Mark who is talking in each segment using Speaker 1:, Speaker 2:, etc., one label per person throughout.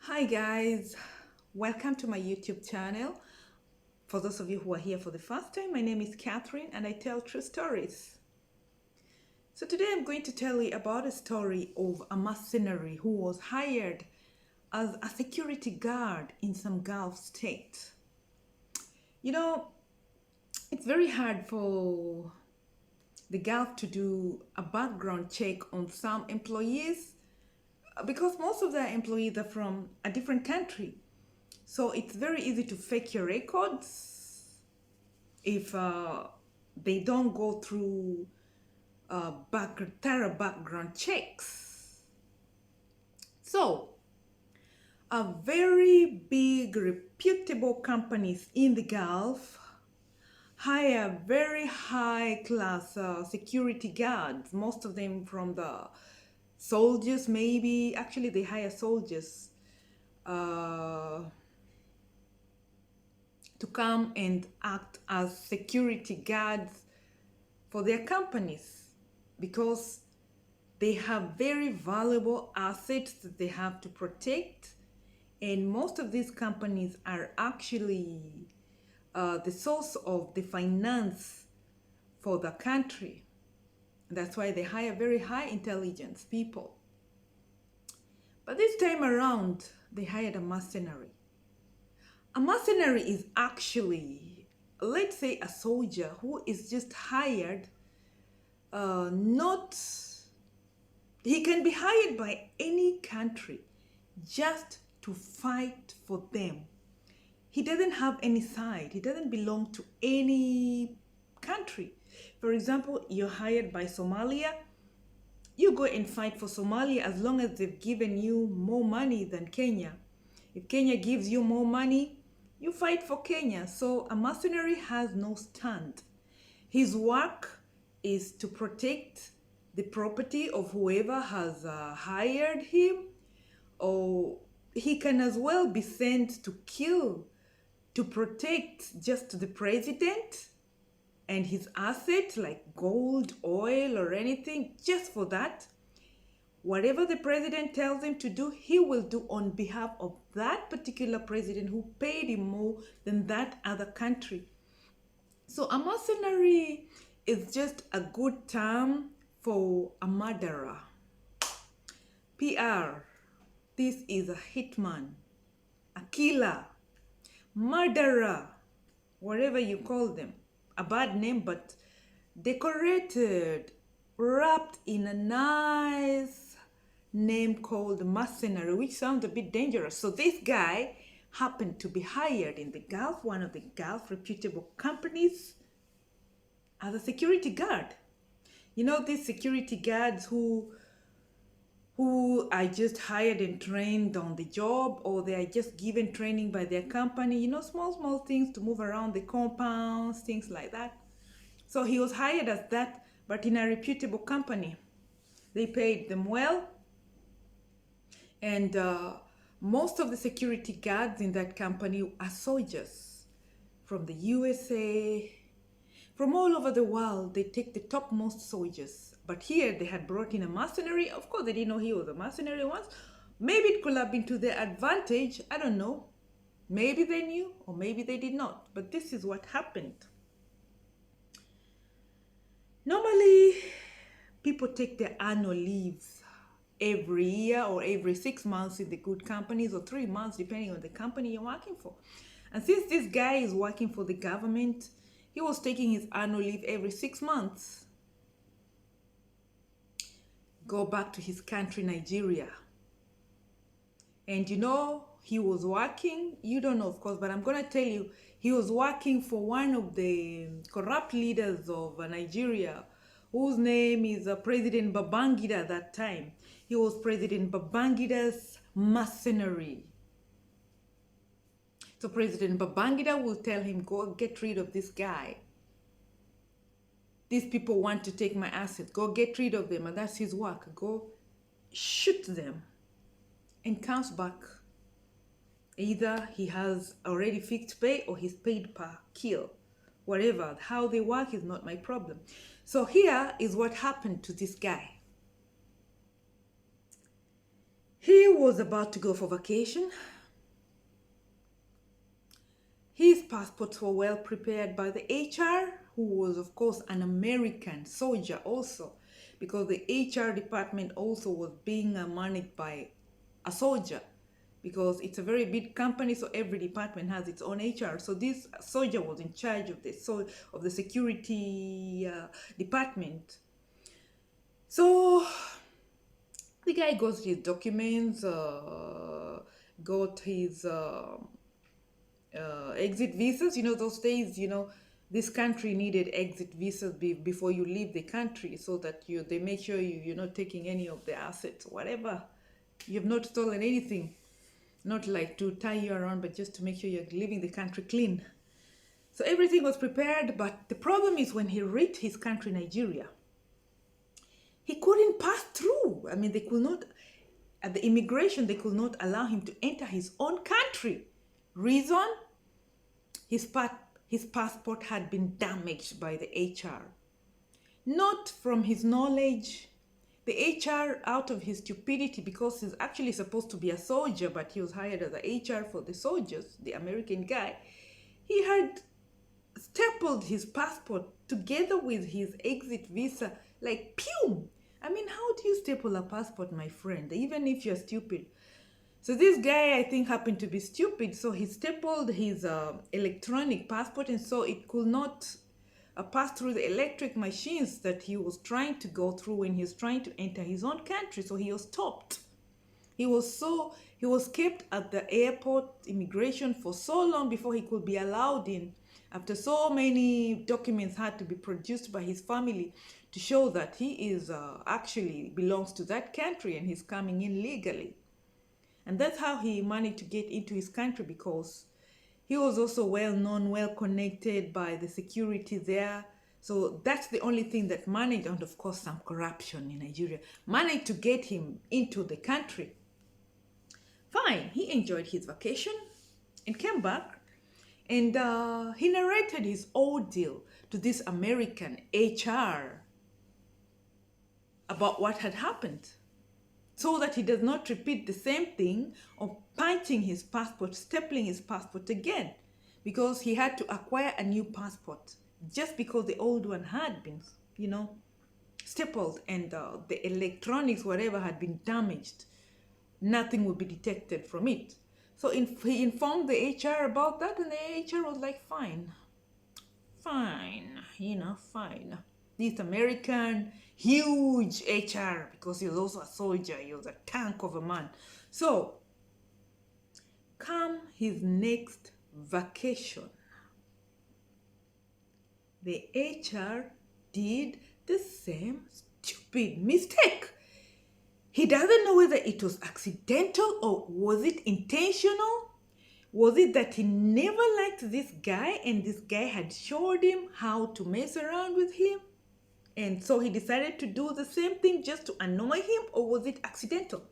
Speaker 1: Hi guys, welcome to my YouTube channel. For those of you who are here for the first time, my name is Catherine and I tell true stories. So today I'm going to tell you about a story of a mercenary who was hired as a security guard in some Gulf state. You know, it's very hard for the Gulf to do a background check on some employees because most of their employees are from a different country. So it's very easy to fake your records if they don't go through thorough background checks. So, a very big, reputable companies in the Gulf hire very high class security guards, most of them from the soldiers, maybe. Actually, they hire soldiers. To come and act as security guards for their companies because they have very valuable assets that they have to protect, and most of these companies are actually the source of the finance for the country. That's why they hire very high intelligence people. But this time around, they hired a mercenary. A mercenary is actually, let's say, a soldier who is just hired, not, he can be hired by any country just to fight for them. He doesn't have any side, he doesn't belong to any country. For example, you're hired by Somalia, you go and fight for Somalia as long as they've given you more money than Kenya. If Kenya gives you more money, you fight for Kenya. So a mercenary has no stand. His work is to protect the property of whoever has hired him, or he can as well be sent to kill to protect just the president and his assets like gold, oil, or anything. Just for that, whatever the president tells him to do, he will do on behalf of that particular president who paid him more than that other country. So a mercenary is just a good term for a murderer. PR, this is a hitman, a killer, murderer, whatever you call them. A bad name, but decorated, wrapped in a nice name called mercenary, which sounds a bit dangerous. So this guy happened to be hired in the Gulf, one of the Gulf reputable companies, as a security guard. You know, these security guards who are just hired and trained on the job, or they are just given training by their company, you know, small things to move around the compounds, things like that. So he was hired as that, but in a reputable company. They paid them well, and most of the security guards in that company are soldiers from the USA, from all over the world. They take the topmost soldiers. But here they had brought in a mercenary. Of course, they didn't know he was a mercenary once. Maybe it could have been to their advantage. I don't know. Maybe they knew, or maybe they did not. But this is what happened. Normally, people take their annual leaves every year or every 6 months in the good companies, or 3 months depending on the company you're working for. And since this guy is working for the government, he was taking his annual leave every 6 months. Go back to his country, Nigeria. And you know, he was working, you don't know of course, but I'm gonna tell you, he was working for one of the corrupt leaders of Nigeria, whose name is President Babangida at that time. He was President Babangida's mercenary. So President Babangida will tell him, go get rid of this guy. These people want to take my assets. Go get rid of them. And that's his work. Go shoot them. And comes back. Either he has already fixed pay or he's paid per kill. Whatever. How they work is not my problem. So here is what happened to this guy. He was about to go for vacation. His passports were well prepared by the HR, who was, of course, an American soldier also, because the HR department also was being managed by a soldier, because it's a very big company, so every department has its own HR. So this soldier was in charge of the security department. So the guy got his documents, got his exit visas. Those days, this country needed exit visas before you leave the country, so that they make sure you're not taking any of the assets, whatever. You've not stolen anything, not like to tie you around, but just to make sure you're leaving the country clean. So everything was prepared, but the problem is when he reached his country, Nigeria, he couldn't pass through. I mean, they could not, at the immigration, they could not allow him to enter his own country. Reason? His passport had been damaged by the HR. Not from his knowledge. The HR, out of his stupidity, because he's actually supposed to be a soldier, but he was hired as a HR for the soldiers, the American guy, he had stapled his passport together with his exit visa, like pew. I mean, how do you staple a passport, my friend, even if you're stupid? So this guy, I think, happened to be stupid, so he stapled his electronic passport, and so it could not pass through the electric machines that he was trying to go through when he was trying to enter his own country. So he was stopped. He was kept at the airport immigration for so long before he could be allowed in, after so many documents had to be produced by his family to show that he is actually belongs to that country and he's coming in legally. And that's how he managed to get into his country, because he was also well known, well connected by the security there. So that's the only thing that managed, and of course some corruption in Nigeria, managed to get him into the country. Fine, he enjoyed his vacation and came back, and he narrated his ordeal to this American HR about what had happened, so that he does not repeat the same thing of punching his passport, stapling his passport again, because he had to acquire a new passport just because the old one had been, stapled, and the electronics, whatever, had been damaged. Nothing would be detected from it. So he informed the HR about that, and the HR was like, fine, fine. This American huge HR, because he was also a soldier, he was a tank of a man. So, come his next vacation, the HR did the same stupid mistake. He doesn't know whether it was accidental or was it intentional. Was it that he never liked this guy and this guy had showed him how to mess around with him? And so he decided to do the same thing just to annoy him, or was it accidental?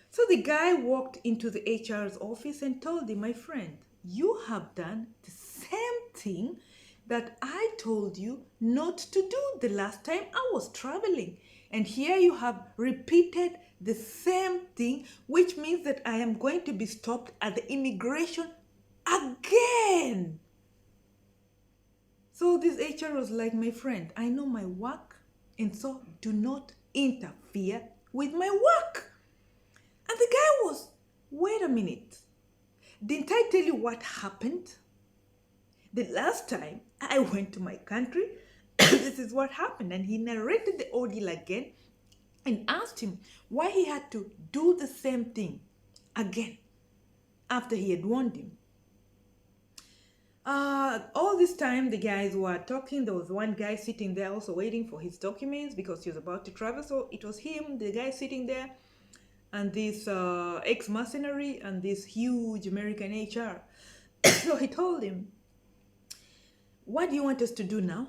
Speaker 1: So the guy walked into the HR's office and told him, my friend, you have done the same thing that I told you not to do the last time I was traveling. And here you have repeated the same thing, which means that I am going to be stopped at the immigration again. So this HR was like, my friend, I know my work, and so do not interfere with my work. And the guy was, wait a minute, didn't I tell you what happened? The last time I went to my country, this is what happened. And he narrated the ordeal again and asked him why he had to do the same thing again after he had warned him. All this time the guys were talking. There was one guy sitting there also waiting for his documents because he was about to travel. So it was him, the guy sitting there, and this ex-mercenary and this huge American HR. So he told him, what do you want us to do now?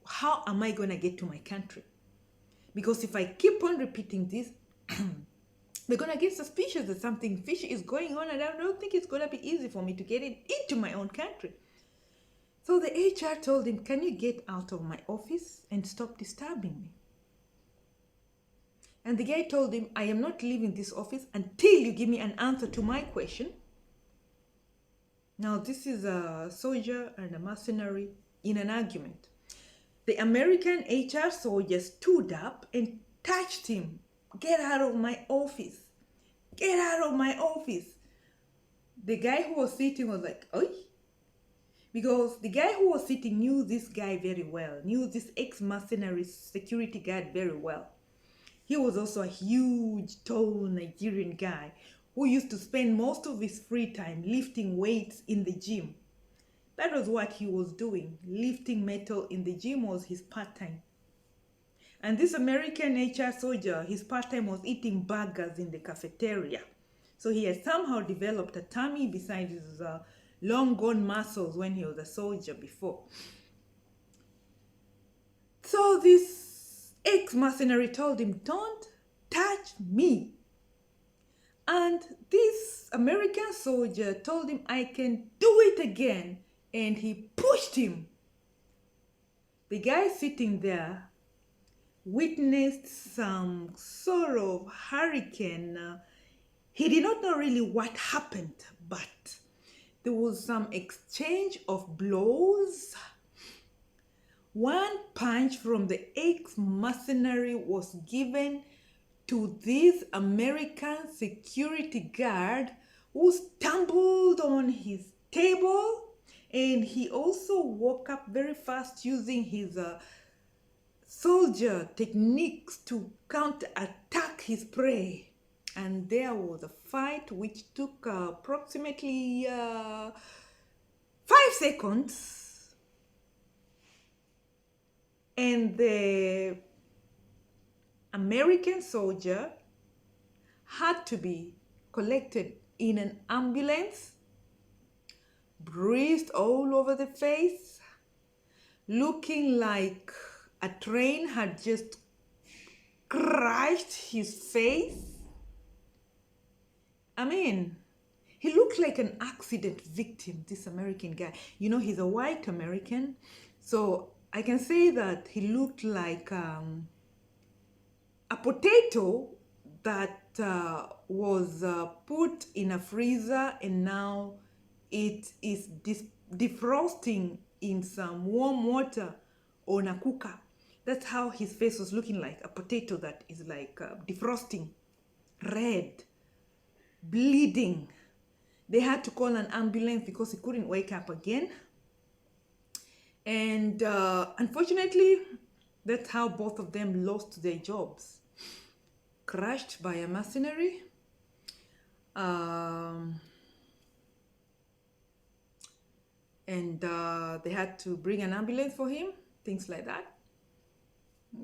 Speaker 1: How am I going to get to my country? Because if I keep on repeating this, they're going to get suspicious that something fishy is going on, and I don't think it's going to be easy for me to get into my own country. So the HR told him, can you get out of my office and stop disturbing me? And the guy told him, I am not leaving this office until you give me an answer to my question. Now, this is a soldier and a mercenary in an argument. The American HR soldier stood up and touched him. Get out of my office. Get out of my office. The guy who was sitting was like, oi. Because the guy who was sitting knew this guy very well, knew this ex-mercenary security guard very well. He was also a huge, tall Nigerian guy who used to spend most of his free time lifting weights in the gym. That was what he was doing. Lifting metal in the gym was his part-time. And this American HR soldier, his part-time was eating burgers in the cafeteria. So he had somehow developed a tummy besides his long gone muscles when he was a soldier before. So this ex-mercenary told him, don't touch me. And this American soldier told him, I can do it again. And he pushed him. The guy sitting there witnessed some sort of hurricane. He did not know really what happened, but there was some exchange of blows. One punch from the ex-mercenary was given to this American security guard who stumbled on his table, and he also woke up very fast using his soldier techniques to counter-attack his prey. And there was a fight which took approximately 5 seconds. And the American soldier had to be collected in an ambulance, bruised all over the face, looking like a train had just crushed his face. I mean, he looked like an accident victim, this American guy. You know, he's a white American, so I can say that he looked like a potato that was put in a freezer, and now it is defrosting in some warm water on a cooker. That's how his face was looking like, a potato that is like defrosting, red, bleeding. They had to call an ambulance because he couldn't wake up again. And unfortunately, that's how both of them lost their jobs. Crushed by a mercenary. And they had to bring an ambulance for him, things like that.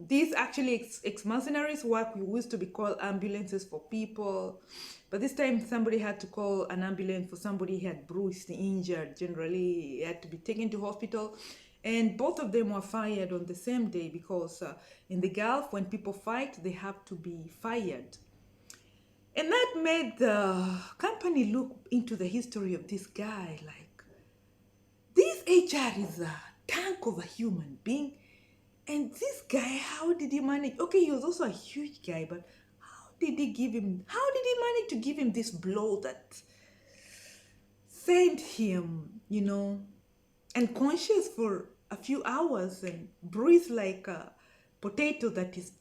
Speaker 1: These actually ex-mercenaries work, we used to be called ambulances for people, but this time somebody had to call an ambulance for somebody who had bruised, injured. Generally, he had to be taken to hospital, and both of them were fired on the same day because in the Gulf, when people fight, they have to be fired. And that made the company look into the history of this guy like, this HR is a tank of a human being. And this guy, how did he manage? Okay, he was also a huge guy, but how did he manage to give him this blow that sent him, you know, unconscious for a few hours and bruised like a potato that is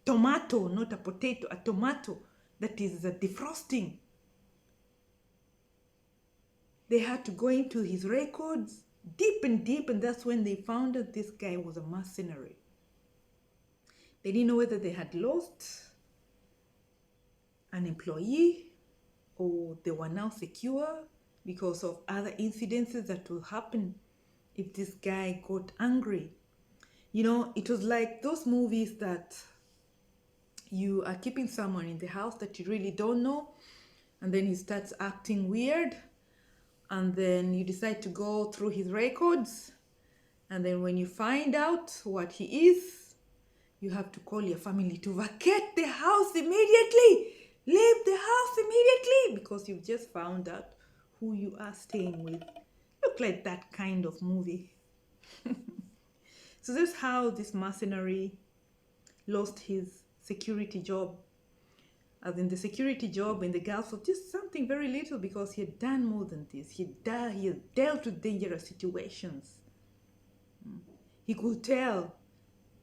Speaker 1: tomato, not a potato, a tomato that is defrosting. They had to go into his records deep, and that's when they found that this guy was a mercenary. They didn't know whether they had lost an employee or they were now secure because of other incidences that will happen if this guy got angry. You know, it was like those movies that you are keeping someone in the house that you really don't know, and then he starts acting weird, and then you decide to go through his records, and then when you find out what he is, you have to call your family to vacate the house immediately. Leave the house immediately because you've just found out who you are staying with. Look like that kind of movie. So that's how this mercenary lost his security job as in the security job in the Gulf, of just something very little, because he had done more than this. He had dealt with dangerous situations. He could tell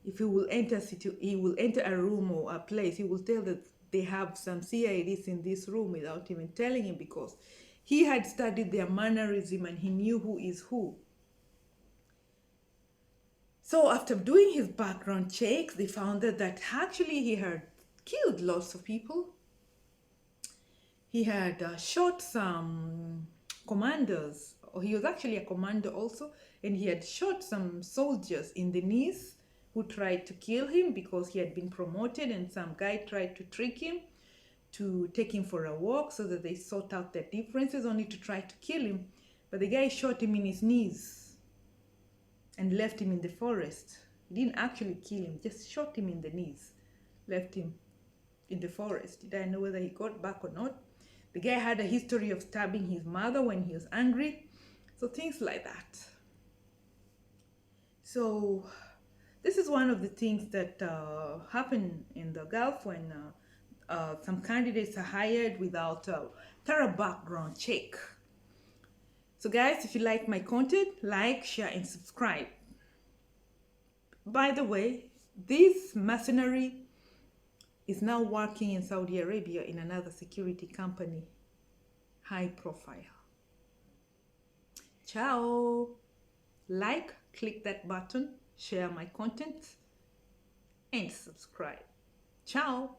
Speaker 1: if he will enter a room or a place, he will tell that they have some CIDs in this room without even telling him, because he had studied their mannerism and he knew who is who. So after doing his background checks, they found that actually he had killed lots of people. He had shot some commanders, or he was actually a commander also, and he had shot some soldiers in the knees who tried to kill him because he had been promoted, and some guy tried to trick him to take him for a walk so that they sort out their differences, only to try to kill him. But the guy shot him in his knees and left him in the forest. He didn't actually kill him, just shot him in the knees, left him in the forest. Did I know whether he got back or not? The guy had a history of stabbing his mother when he was angry. So things like that. So this is one of the things that happen in the Gulf when some candidates are hired without a thorough background check. So guys, if you like my content, like, share, and subscribe. By the way, this mercenary is now working in Saudi Arabia in another security company, high profile. Ciao. Like, click that button, share my content, and subscribe. Ciao.